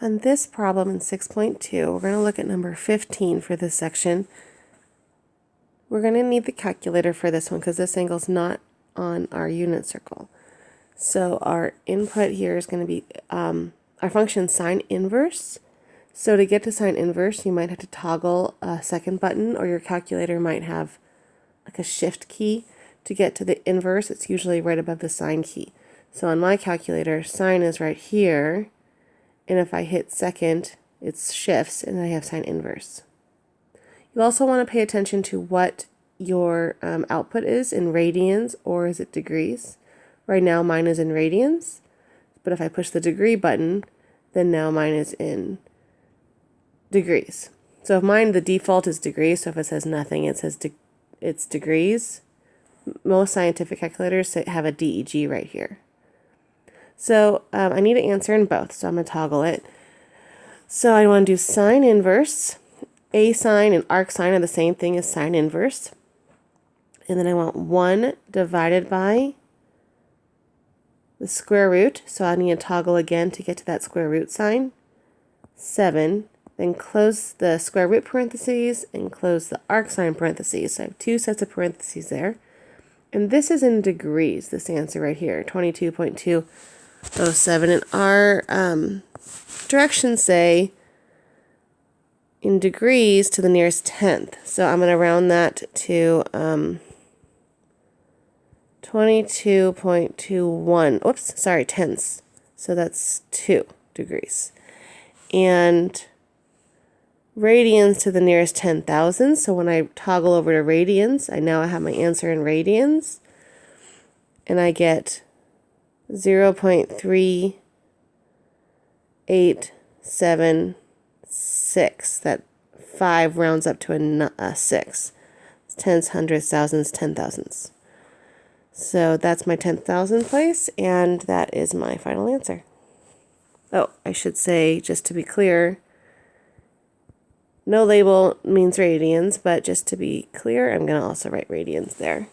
On this problem in 6.2, we're going to look at number 15 for this section. We're going to need the calculator for this one because this angle is not on our unit circle. So our input here is going to be our function sine inverse. So to get to sine inverse, you might have to toggle a second button, or your calculator might have like a shift key. To get to the inverse, it's usually right above the sine key. So on my calculator, sine is right here, and if I hit second, it shifts, and I have sine inverse. You also want to pay attention to what your output is in radians, or is it degrees. Right now mine is in radians, but if I push the degree button, then now mine is in degrees. So if mine, the default is degrees, so if it says nothing, it says it's degrees. Most scientific calculators have a DEG right here. So I need to answer in both, so I'm going to toggle it. So I want to do sine inverse. A sine and arc sine are the same thing as sine inverse. And then I want 1 divided by the square root. So I need to toggle again to get to that square root sign. 7. Then close the square root parentheses and close the arc sine parentheses. So I have 2 sets of parentheses there. And this is in degrees, this answer right here, 22.207. And our directions say in degrees to the nearest tenth. So I'm going to round that to 22.21. Oops, sorry, tenths. So that's 2 degrees. And radians to the nearest 10,000. So when I toggle over to radians, I now have my answer in radians. And I get 0.3876. That 5 rounds up to a 6. It's tens, hundreds, thousands, 10,000s. So that's my 10,000 place, and that is my final answer. Oh, I should say, just to be clear, no label means radians, but just to be clear, I'm going to also write radians there.